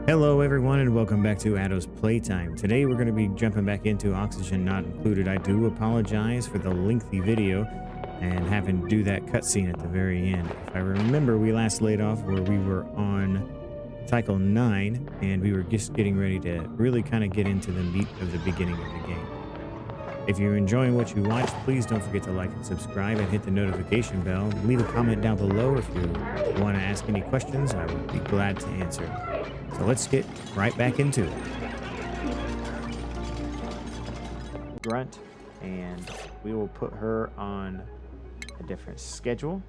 Hello everyone and welcome back to Addo's Playtime. Today we're going to be jumping back into Oxygen Not Included. I do apologize for the lengthy video and having to do that cutscene at the very end. If I remember, we last laid off where we were on Cycle 9 and we were just getting ready to really kind of get into the meat of the beginning of the game. If you're enjoying what you watch, please don't forget to like and subscribe and hit the notification bell. Leave a comment down below if you want to ask any questions. I would be glad to answer. So let's get right back into it. Grunt, and we will put her on a different schedule.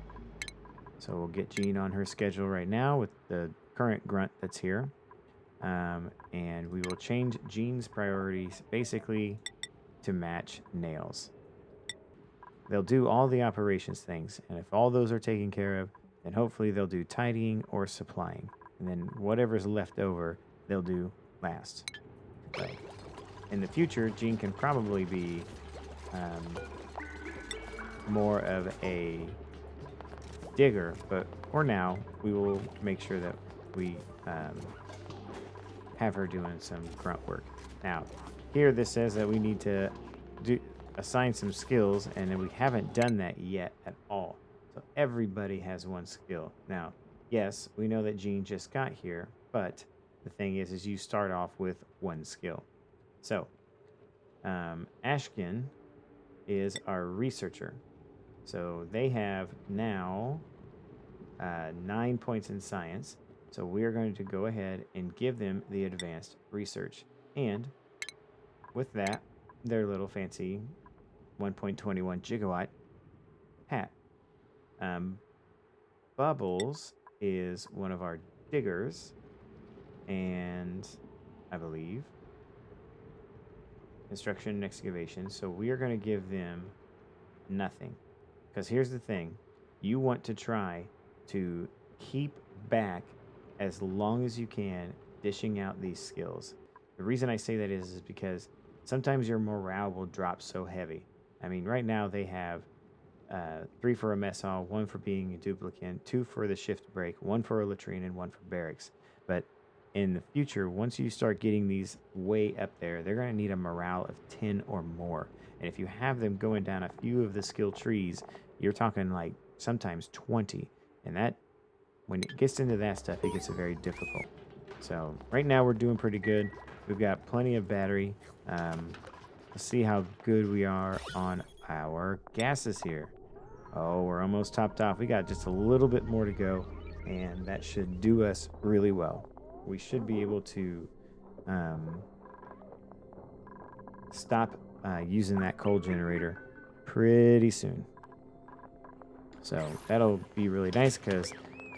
So we'll get Jean on her schedule right now with the current Grunt that's here. And we will change Jean's priorities basically to match Nails. They'll do all the operations things, and if all those are taken care of, then hopefully they'll do tidying or supplying. And then whatever's left over, they'll do last. So in the future, Jean can probably be more of a digger, but for now, we will make sure that we have her doing some grunt work. Now, here this says that we need to assign some skills, and then we haven't done that yet at all. So everybody has one skill. Now, yes, we know that Jean just got here, but the thing is you start off with one skill. So, Ashkin is our researcher. So they have now 9 points in science. So we're going to go ahead and give them the advanced research. And with that, their little fancy 1.21 gigawatt hat. Bubbles is one of our diggers, and I believe construction and excavation. So we are going to give them nothing, because here's the thing: you want to try to keep back as long as you can dishing out these skills. The reason I say that is because sometimes your morale will drop so heavy. I mean, right now they have 3 for a mess hall, 1 for being a duplicant, 2 for the shift break, 1 for a latrine, and 1 for barracks. But in the future, once you start getting these way up there, they're going to need a morale of 10 or more. And if you have them going down a few of the skill trees, you're talking like sometimes 20. And that, when it gets into that stuff, it gets very difficult. So right now we're doing pretty good. We've got plenty of battery. Let's see how good we are on our gases here. Oh, we're almost topped off. We got just a little bit more to go, and that should do us really well. We should be able to stop using that coal generator pretty soon. So that'll be really nice because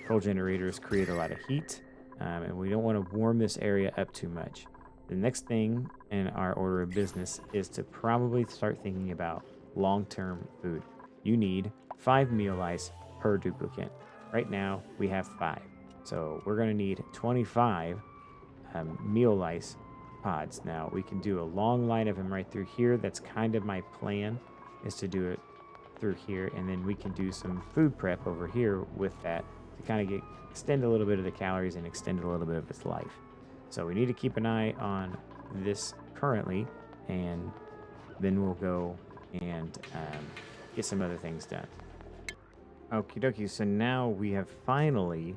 coal generators create a lot of heat, and we don't want to warm this area up too much. The next thing in our order of business is to probably start thinking about long-term food. You need 5 meal ice per duplicant. Right now, we have 5. So we're going to need 25 meal ice pods. Now, we can do a long line of them right through here. That's kind of my plan, is to do it through here. And then we can do some food prep over here with that to kind of extend a little bit of the calories and extend a little bit of its life. So we need to keep an eye on this currently, and then we'll go and get some other things done. Okie dokie, so now we have finally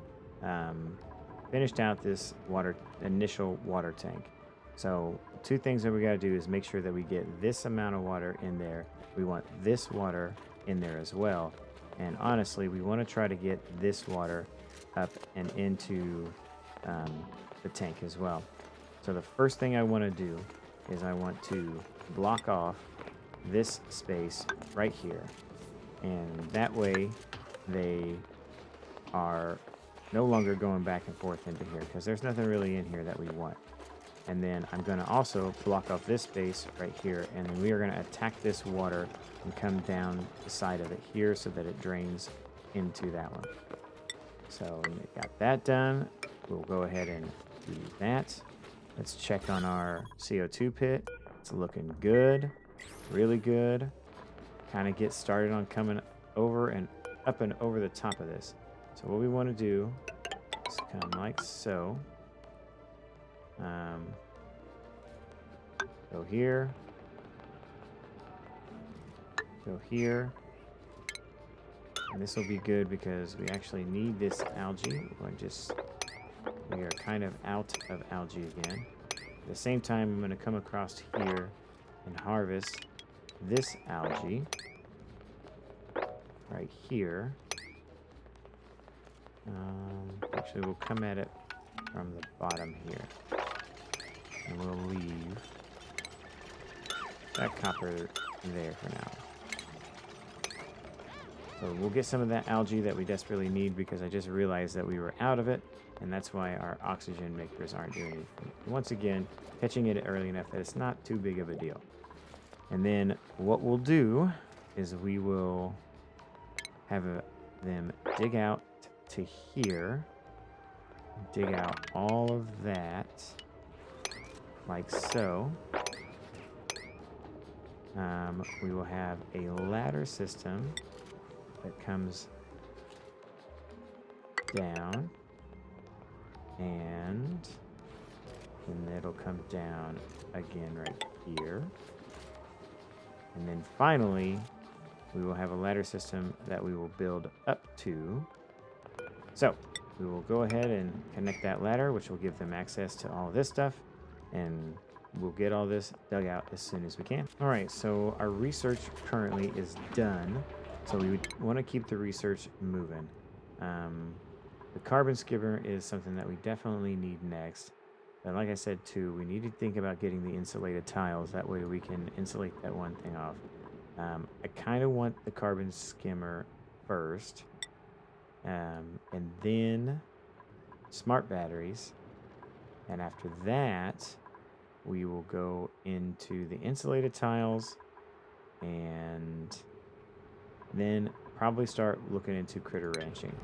finished out this initial water tank. So 2 things that we got to do is make sure that we get this amount of water in there. We want this water in there as well. And honestly, we want to try to get this water up and into the tank as well. So the first thing I want to do is I want to block off this space right here, and that way they are no longer going back and forth into here, because there's nothing really in here that we want. And then I'm going to also block off this space right here, and then we are going to attack this water and come down the side of it here so that it drains into that one. So we got that done. We'll go ahead and do that. Let's check on our CO2 pit. It's looking good, really good. Kind of get started on coming over and up and over the top of this. So what we want to do is come like so. Go here. Go here. And this will be good because we actually need this algae. We are kind of out of algae again. At the same time, I'm going to come across here and harvest this algae right here. Actually, we'll come at it from the bottom here. And we'll leave that copper there for now. So we'll get some of that algae that we desperately need because I just realized that we were out of it, and that's why our oxygen makers aren't doing anything. Once again, catching it early enough that it's not too big of a deal. And then what we'll do is we will have them dig out to here, dig out all of that, like so. We will have a ladder system that comes down, and then it'll come down again right here. And then finally, we will have a ladder system that we will build up to. So we will go ahead and connect that ladder, which will give them access to all this stuff, and we'll get all this dug out as soon as we can. All right, so our research currently is done. So we would want to keep the research moving. The carbon skimmer is something that we definitely need next. And like I said too, we need to think about getting the insulated tiles. That way we can insulate that one thing off. I kind of want the carbon skimmer first. And then smart batteries. And after that, we will go into the insulated tiles and then probably start looking into critter ranching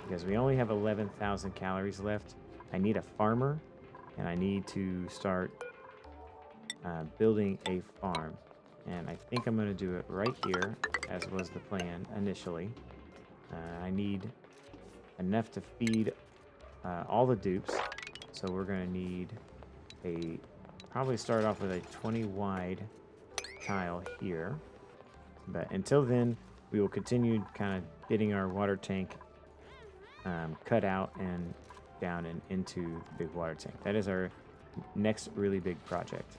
because we only have 11,000 calories left. I need a farmer and I need to start building a farm, and I think I'm going to do it right here as was the plan initially. I need enough to feed all the dupes, so we're going to need probably start off with a 20 wide tile here, but until then we will continue kind of getting our water tank cut out and down and into the big water tank. That is our next really big project.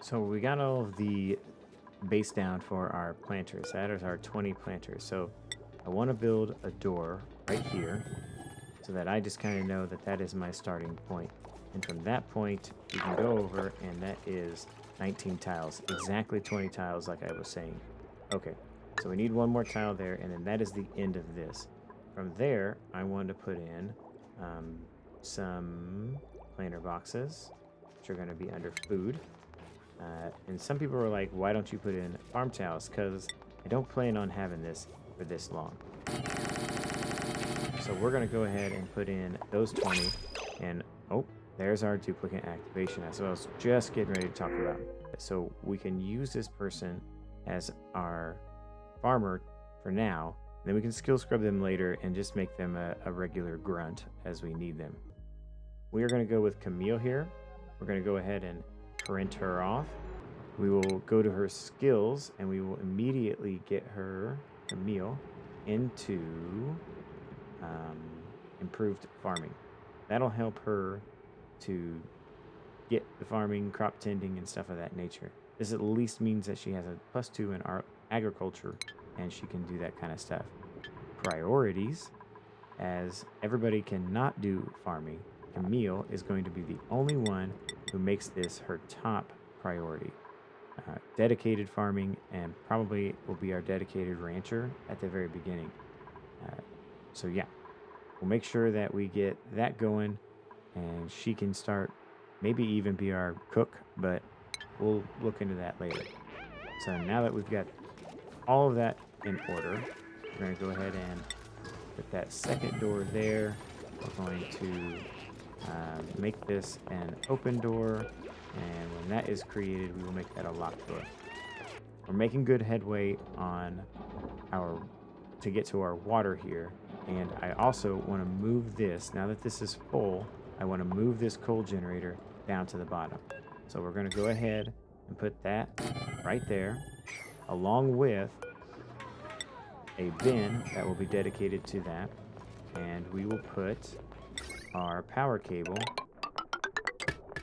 So we got all of the base down for our planters. That is our 20 planters. So I want to build a door right here so that I just kind of know that that is my starting point. And from that point, we can go over, and that is 19 tiles. Exactly 20 tiles like I was saying. Okay, so we need one more tile there, and then that is the end of this. From there, I want to put in some planter boxes, which are going to be under food. And some people are like, why don't you put in farm tiles? Because I don't plan on having this for this long. So we're going to go ahead and put in those 20. And, oh, there's our duplicate activation. That's what I was just getting ready to talk about. So we can use this person as our farmer for now. Then we can skill scrub them later and just make them a regular grunt as we need them. We are going to go with Camille here. We're going to go ahead and print her off. We will go to her skills and we will immediately get her, Camille, into improved farming. That'll help her to get the farming, crop tending, and stuff of that nature. This at least means that she has a +2 in our agriculture and she can do that kind of stuff. Priorities, as everybody cannot do farming, Camille is going to be the only one who makes this her top priority. Dedicated farming, and probably will be our dedicated rancher at the very beginning. So yeah, we'll make sure that we get that going, and she can start, maybe even be our cook, but we'll look into that later. So now that we've got all of that in order, we're going to go ahead and put that second door there. We're going to make this an open door, and when that is created, we will make that a locked door. We're making good headway on to get to our water here, and I also want to move this. Now that this is full, I want to move this coal generator down to the bottom. So we're going to go ahead and put that right there, along with a bin that will be dedicated to that, and we will put our power cable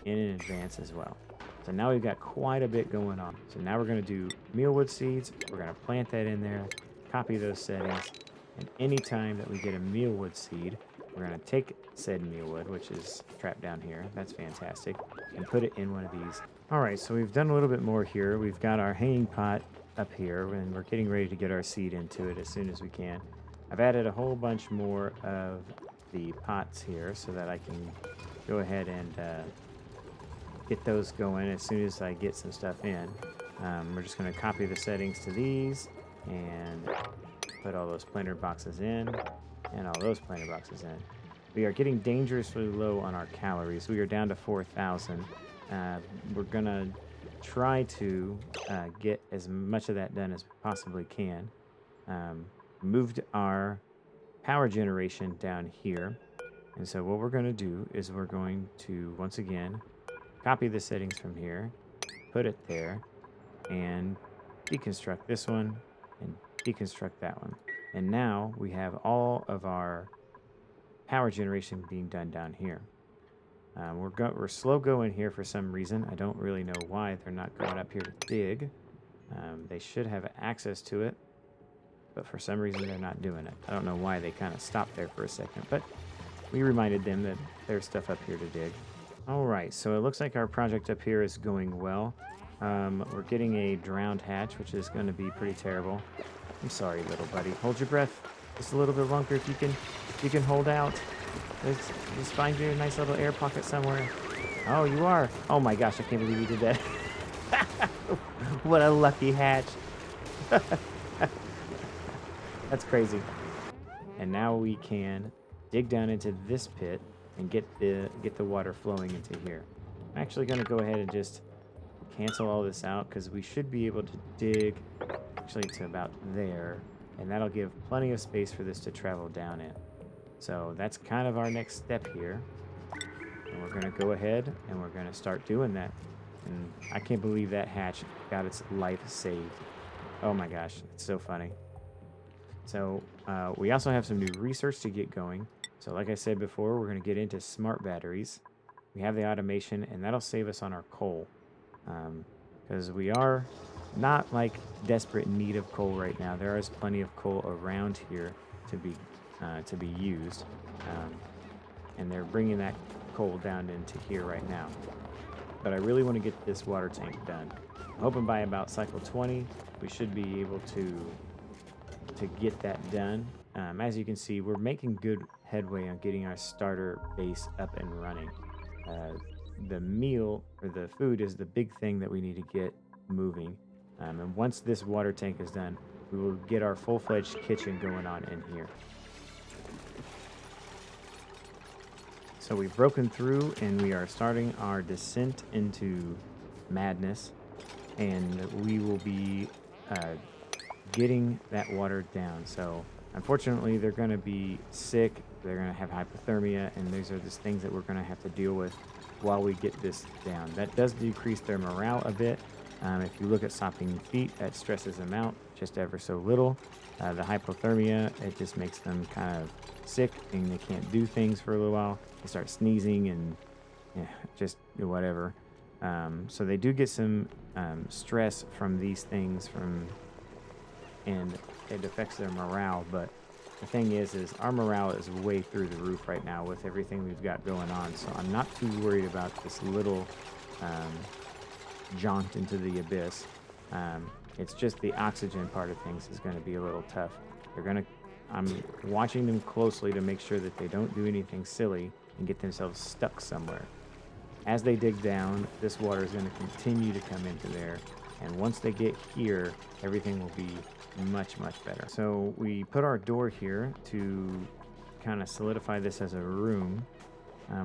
in advance as well. So now we've got quite a bit going on. So now we're going to do mealwood seeds. We're going to plant that in there, copy those settings, and anytime that we get a mealwood seed, we're going to take said mealwood, which is trapped down here, that's fantastic, and put it in one of these. All right, so we've done a little bit more here. We've got our hanging pot up here, and we're getting ready to get our seed into it as soon as we can. I've added a whole bunch more of the pots here so that I can go ahead and get those going as soon as I get some stuff in. We're just going to copy the settings to these and put all those planter boxes in and all those planter boxes in. We are getting dangerously low on our calories. We are down to 4,000. We're going to try to get as much of that done as we possibly can. Moved our power generation down here. And so what we're going to do is we're going to, once again, copy the settings from here, put it there, and deconstruct this one and deconstruct that one. And now we have all of our power generation being done down here. We're slow going here for some reason. I don't really know why they're not going up here to dig. They should have access to it, but for some reason they're not doing it. I don't know why they kind of stopped there for a second, but we reminded them that there's stuff up here to dig. All right, so it looks like our project up here is going well. We're getting a drowned hatch, which is going to be pretty terrible. I'm sorry, little buddy. Hold your breath just a little bit longer if you can hold out. Just find you a nice little air pocket somewhere. Oh, you are. Oh my gosh, I can't believe you did that. What a lucky hatch. That's crazy. And now we can dig down into this pit and get the water flowing into here. I'm actually going to go ahead and just cancel all this out because we should be able to dig actually to about there, and that'll give plenty of space for this to travel down in. So that's kind of our next step here. And we're going to go ahead and we're going to start doing that. And I can't believe that hatch got its life saved. Oh my gosh, it's so funny. So we also have some new research to get going. So like I said before, we're going to get into smart batteries. We have the automation, and that'll save us on our coal. because we are not like desperate need of coal right now. There is plenty of coal around here to be used, and they're bringing that coal down into here right now. But I really want to get this water tank done. I'm hoping by about cycle 20 we should be able to get that done. As you can see, we're making good headway on getting our starter base up and running. The meal or the food is the big thing that we need to get moving. And once this water tank is done, we will get our full-fledged kitchen going on in here. So we've broken through and we are starting our descent into madness, and we will be getting that water down. So unfortunately, they're going to be sick, they're going to have hypothermia, and these are just things that we're going to have to deal with while we get this down. That does decrease their morale a bit. If you look at sopping feet, that stresses them out just ever so little. The hypothermia, it just makes them kind of sick and they can't do things for a little while. They start sneezing and just whatever. So they do get some stress from these things, and it affects their morale. But the thing is our morale is way through the roof right now with everything we've got going on. So I'm not too worried about this little jaunt into the abyss. It's just the oxygen part of things is going to be a little tough. I'm watching them closely to make sure that they don't do anything silly and get themselves stuck somewhere. As they dig down, this water is going to continue to come into there, and once they get here, everything will be much, much better. So we put our door here to kind of solidify this as a room.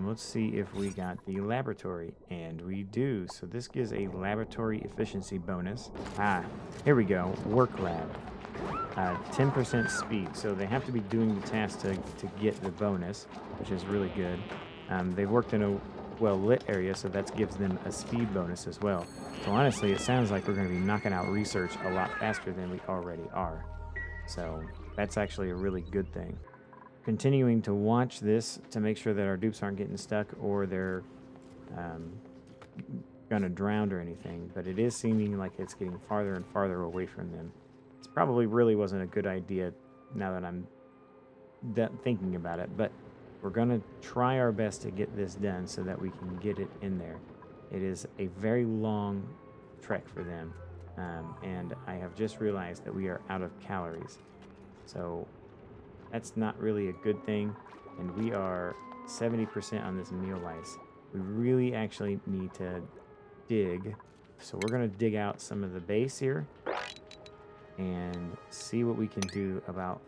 Let's see if we got the laboratory, and we do. So this gives a laboratory efficiency bonus. Here we go. Work lab. 10% speed. So they have to be doing the task to get the bonus, which is really good. They've worked in a well-lit area, so that gives them a speed bonus as well. So honestly, it sounds like we're going to be knocking out research a lot faster than we already are. So that's actually a really good thing. Continuing to watch this to make sure that our dupes aren't getting stuck or they're going to drown or anything, but it is seeming like it's getting farther and farther away from them. This probably really wasn't a good idea now that I'm thinking about it, but we're going to try our best to get this done so that we can get it in there. It is a very long trek for them, and I have just realized that we are out of calories. So that's not really a good thing, and we are 70% on this meal lice. We really actually need to dig. So we're going to dig out some of the base here and see what we can do about...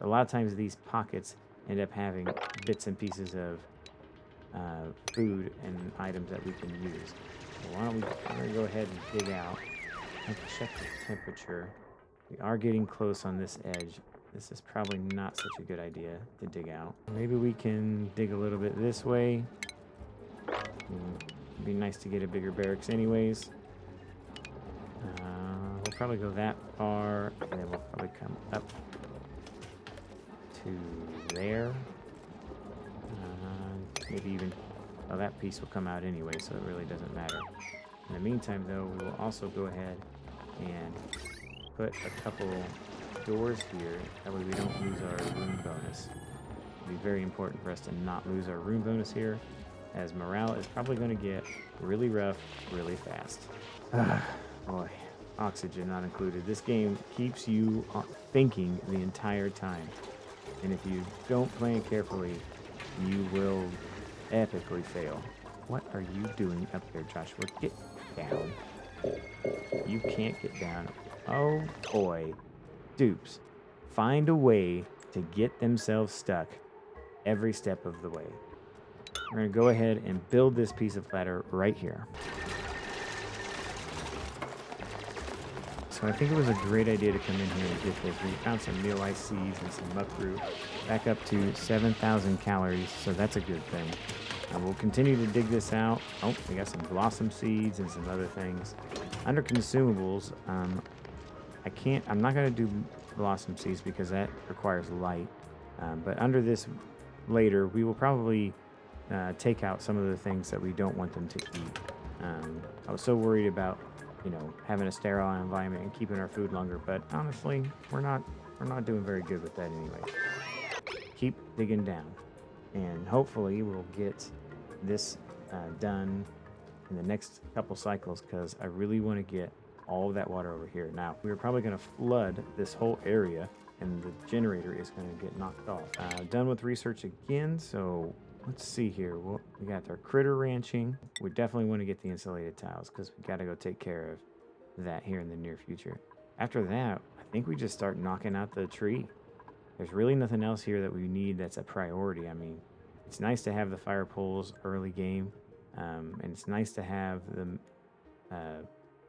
A lot of times these pockets end up having bits and pieces of food and items that we can use. So I'm going to go ahead and dig out. Let's check the temperature. We are getting close on this edge. This is probably not such a good idea to dig out. Maybe we can dig a little bit this way. It'd be nice to get a bigger barracks anyways. We'll probably go that far, and then we'll probably come up to there. Maybe even... Well, that piece will come out anyway, so it really doesn't matter. In the meantime, though, we will also go ahead and put a couple doors here. That way we don't lose our room bonus. It'll be very important for us to not lose our room bonus here, as morale is probably going to get really rough really fast. Boy, oxygen not included. This game keeps you thinking the entire time. And if you don't play it carefully, you will epically fail. What are you doing up there, Joshua? Get down. You can't get down. Oh boy. Dupes, find a way to get themselves stuck every step of the way. We're going to go ahead and build this piece of ladder right here. So I think it was a great idea to come in here and get this. We found some meal ice seeds and some muckroot, back up to 7,000 calories, so that's a good thing. And we'll continue to dig this out. Oh, we got some blossom seeds and some other things. Under consumables, I'm not going to do blossom seeds because that requires light. But under this later, we will probably take out some of the things that we don't want them to eat. I was so worried about you know, having a sterile environment and keeping our food longer. But honestly, we're not doing very good with that anyway. Keep digging down, and hopefully we'll get this done in the next couple cycles, because I really want to get all of that water over here. Now, we're probably going to flood this whole area, and the generator is going to get knocked off. Done with research again, so let's see here. Well, we got our critter ranching. We definitely want to get the insulated tiles, because we got to go take care of that here in the near future. After that, I think we just start knocking out the tree. There's really nothing else here that we need that's a priority. I mean, it's nice to have the fire poles early game, and it's nice to have the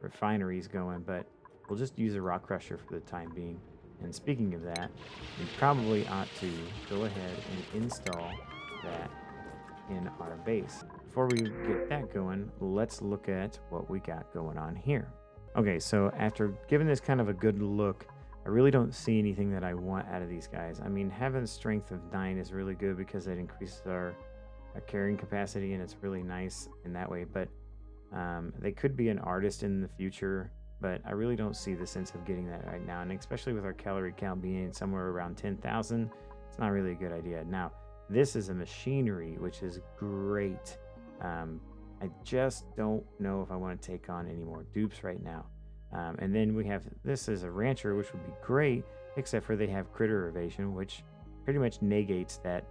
refineries going, but we'll just use a rock crusher for the time being. And speaking of that, we probably ought to go ahead and install that in our base. Before we get that going, let's look at what we got going on here. Okay, so after giving this kind of a good look, I really don't see anything that I want out of these guys. I mean, having strength of 9 is really good because it increases our carrying capacity, and it's really nice in that way. But they could be an artist in the future, but I really don't see the sense of getting that right now. And especially with our calorie count being somewhere around 10,000, it's not really a good idea. Now, this is a machinery, which is great. I just don't know if I want to take on any more dupes right now. And then we have, this is a rancher, which would be great, except for they have critter evasion, which pretty much negates that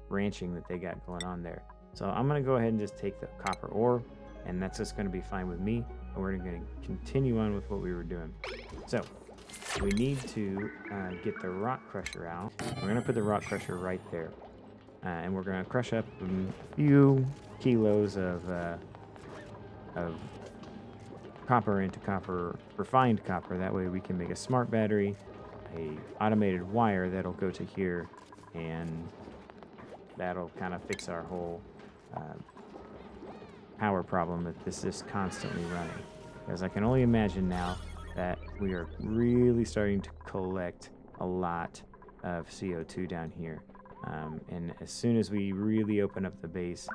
ranching that they got going on there. So I'm going to go ahead and just take the copper ore, and that's just going to be fine with me. And we're going to continue on with what we were doing. So we need to get the rock crusher out. We're going to put the rock crusher right there. And we're going to crush up a few kilos of copper into copper, refined copper. That way we can make a smart battery, a automated wire that'll go to here, and that'll kind of fix our whole power problem that this is constantly running. Because I can only imagine now that we are really starting to collect a lot of CO2 down here. And as soon as we really open up the base,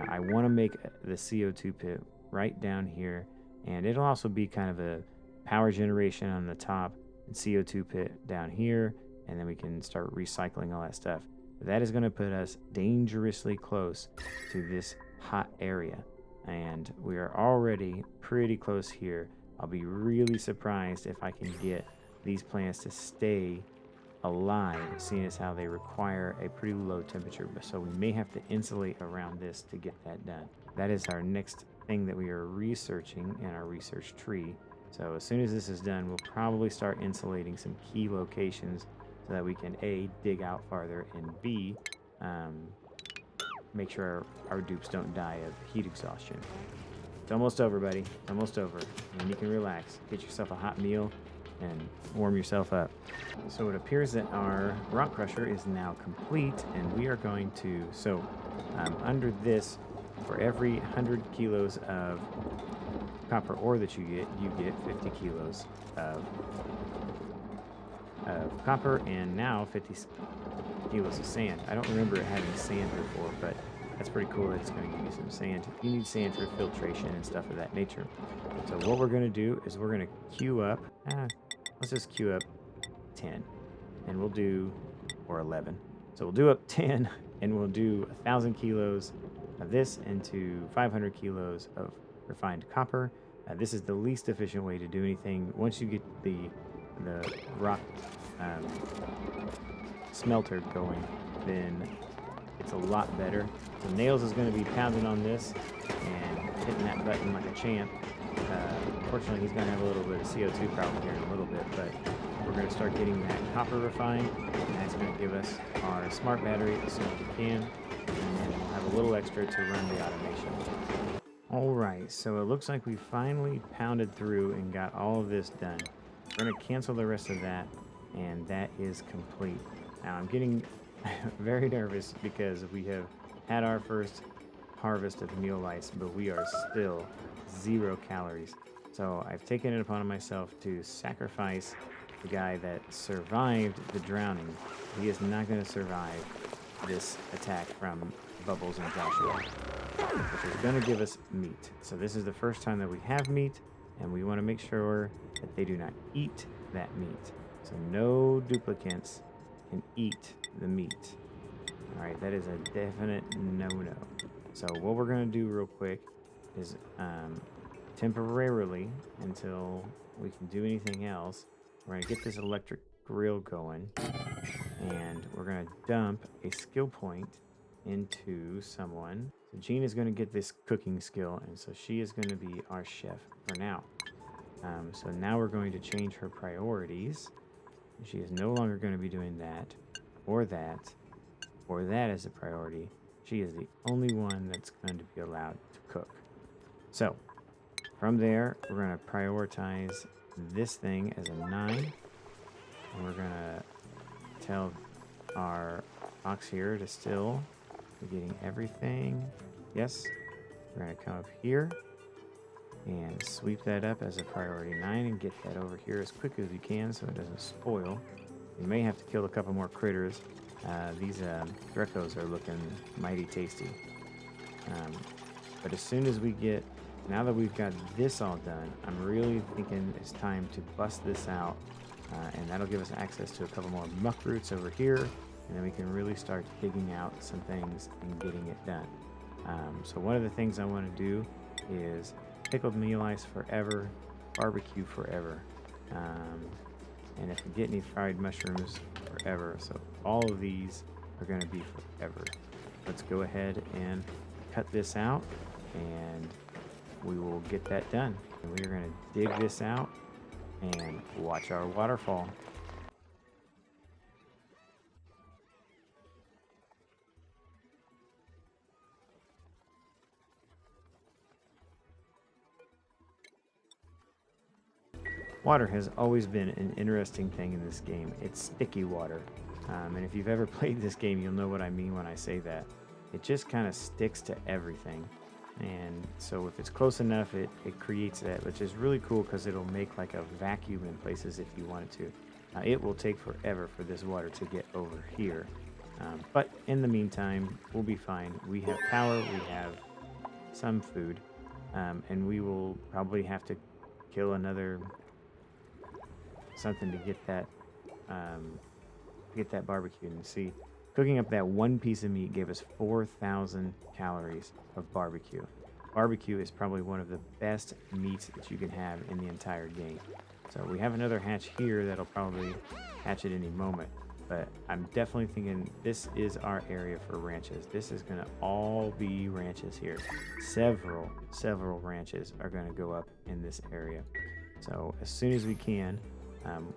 I want to make the CO2 pit right down here, and it'll also be kind of a power generation on the top and CO2 pit down here, and then we can start recycling all that stuff. But that is going to put us dangerously close to this hot area, and we are already pretty close here. I'll be really surprised if I can get these plants to stay alive, seeing as how they require a pretty low temperature. So we may have to insulate around this to get that done. That is our next thing that we are researching in our research tree. So as soon as this is done, we'll probably start insulating some key locations so that we can A, dig out farther, and B, make sure our dupes don't die of heat exhaustion. It's almost over, buddy. It's almost over. And you can relax. Get yourself a hot meal and warm yourself up. So it appears that our rock crusher is now complete, and we are going to, under this, for every 100 kilos of copper ore that you get 50 kilos of copper, and now 50 kilos of sand. I don't remember it having sand before, but that's pretty cool that it's going to give you some sand. You need sand for filtration and stuff of that nature. So what we're going to do is we're going to queue up, let's just queue up 10, and we'll do, or 11. So we'll do up 10, and we'll do 1,000 kilos of this into 500 kilos of refined copper. This is the least efficient way to do anything. Once you get the rock smelter going, then it's a lot better. So Nails is going to be pounding on this and hitting that button like a champ. Unfortunately, he's going to have a little bit of CO2 problem here in a little bit, but we're going to start getting that copper refined, and that's going to give us our smart battery as soon as we can, and then we'll have a little extra to run the automation. All right, so it looks like we finally pounded through and got all of this done. We're going to cancel the rest of that, and that is complete. Now I'm getting very nervous because we have had our first harvest of meal lice, but we are still 0 calories. So I've taken it upon myself to sacrifice the guy that survived the drowning. He is not going to survive this attack from Bubbles and Joshua, which is going to give us meat. So this is the first time that we have meat, and we want to make sure that they do not eat that meat. So no duplicants can eat the meat. All right, that is a definite no-no. So what we're going to do real quick is temporarily, until we can do anything else, we're going to get this electric grill going, and we're going to dump a skill point into someone. So Jean is going to get this cooking skill, and so she is going to be our chef for now. So now we're going to change her priorities. She is no longer going to be doing that or that or that as a priority. She is the only one that's going to be allowed to cook. So from there, we're going to prioritize this thing as a 9. And we're going to tell our ox here to still be getting everything. Yes. We're going to come up here and sweep that up as a priority 9 and get that over here as quick as we can so it doesn't spoil. We may have to kill a couple more critters. These Drekos are looking mighty tasty. But as soon as we get, now that we've got this all done, I'm really thinking it's time to bust this out. And that'll give us access to a couple more muck roots over here. And then we can really start digging out some things and getting it done. So one of the things I want to do is pickled meal ice forever, barbecue forever. And if we get any fried mushrooms, forever. So all of these are going to be forever. Let's go ahead and cut this out, and we will get that done. And we are going to dig this out and watch our waterfall. Water has always been an interesting thing in this game. It's sticky water. And if you've ever played this game, you'll know what I mean when I say that. It just kind of sticks to everything. And so if it's close enough, it creates that, which is really cool because it'll make like a vacuum in places if you want it to. It will take forever for this water to get over here. But in the meantime, we'll be fine. We have power, we have some food, and we will probably have to kill another something to get that barbecue. And see, cooking up that one piece of meat gave us 4,000 calories of barbecue. Barbecue is probably one of the best meats that you can have in the entire game. So we have another hatch here that'll probably hatch at any moment, but I'm definitely thinking this is our area for ranches. This is going to all be ranches here. Several ranches are going to go up in this area. So as soon as we can,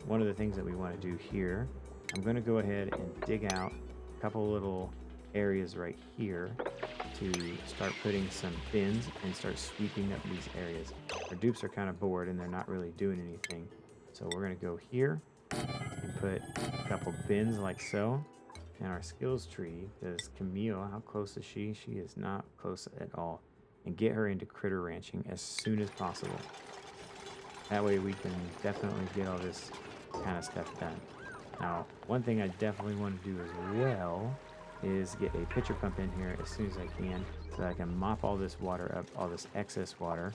one of the things that we want to do here, I'm going to go ahead and dig out a couple little areas right here to start putting some bins and start sweeping up these areas. Our dupes are kind of bored and they're not really doing anything. So we're going to go here and put a couple bins like so. And our skills tree, does Camille, how close is she? She is not close at all. And get her into critter ranching as soon as possible. That way we can definitely get all this kind of stuff done. Now, one thing I definitely want to do as well is get a pitcher pump in here as soon as I can so that I can mop all this water up, all this excess water.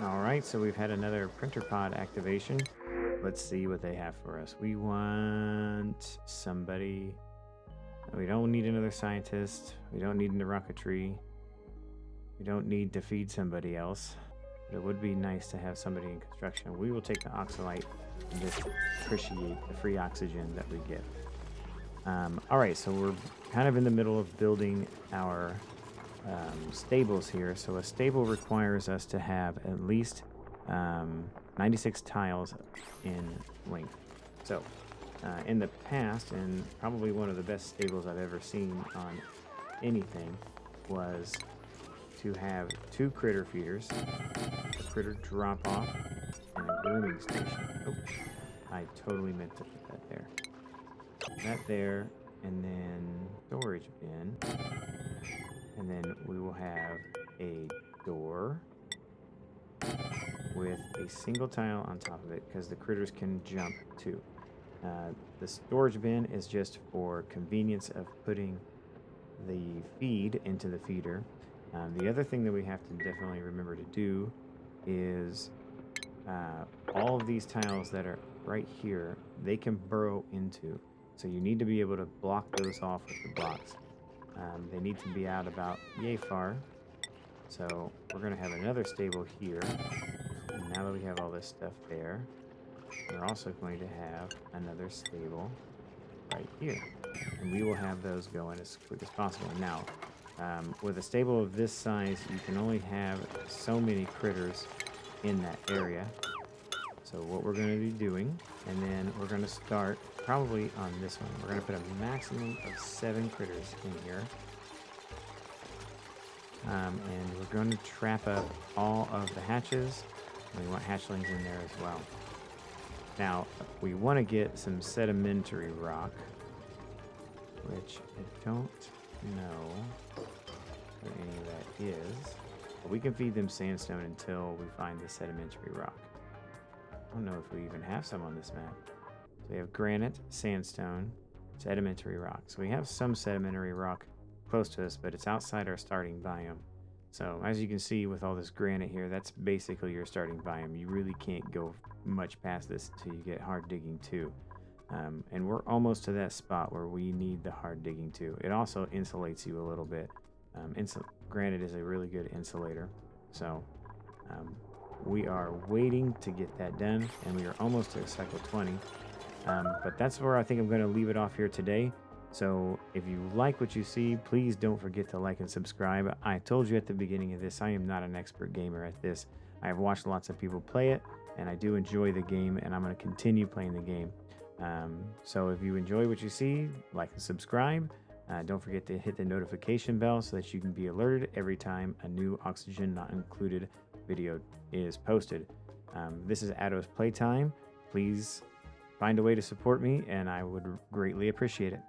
All right, so we've had another printer pod activation. Let's see what they have for us. We want somebody. We don't need another scientist. We don't need a rocketry. We don't need to feed somebody else. But it would be nice to have somebody in construction. We will take the oxalite and just appreciate the free oxygen that we get. All right, so we're kind of in the middle of building our stables here. So a stable requires us to have at least 96 tiles in length. So in the past, and probably one of the best stables I've ever seen on anything, was to have 2 critter feeders, a critter drop off, and a grooming station. Oh, I totally meant to put that there. That there, and then storage bin. And then we will have a door with a single tile on top of it because the critters can jump too. The storage bin is just for convenience of putting the feed into the feeder. The other thing that we have to definitely remember to do is all of these tiles that are right here, they can burrow into. So you need to be able to block those off with the blocks. They need to be out about yay far. So we're going to have another stable here. And now that we have all this stuff there, we're also going to have another stable right here. And we will have those going as quick as possible. Now, with a stable of this size, you can only have so many critters in that area. So what we're going to be doing, and then we're going to start probably on this one. We're going to put a maximum of 7 critters in here. And we're going to trap up all of the hatches. And we want hatchlings in there as well. Now, we want to get some sedimentary rock, which I don't know what any of that is. But we can feed them sandstone until we find the sedimentary rock. I don't know if we even have some on this map. So we have granite, sandstone, sedimentary rock. So we have some sedimentary rock close to us, but it's outside our starting biome. So as you can see with all this granite here, that's basically your starting biome. You really can't go much past this until you get hard digging 2. And we're almost to that spot where we need the hard digging 2. It also insulates you a little bit. Granite is a really good insulator. So we are waiting to get that done, and we are almost to cycle 20. But that's where I think I'm going to leave it off here today. So if you like what you see, please don't forget to like and subscribe. I told you at the beginning of this, I am not an expert gamer at this. I have watched lots of people play it, and I do enjoy the game, and I'm going to continue playing the game. So if you enjoy what you see, like and subscribe. Don't forget to hit the notification bell so that you can be alerted every time a new Oxygen Not Included video is posted. This is Addo's Playtime. Please find a way to support me, and I would greatly appreciate it.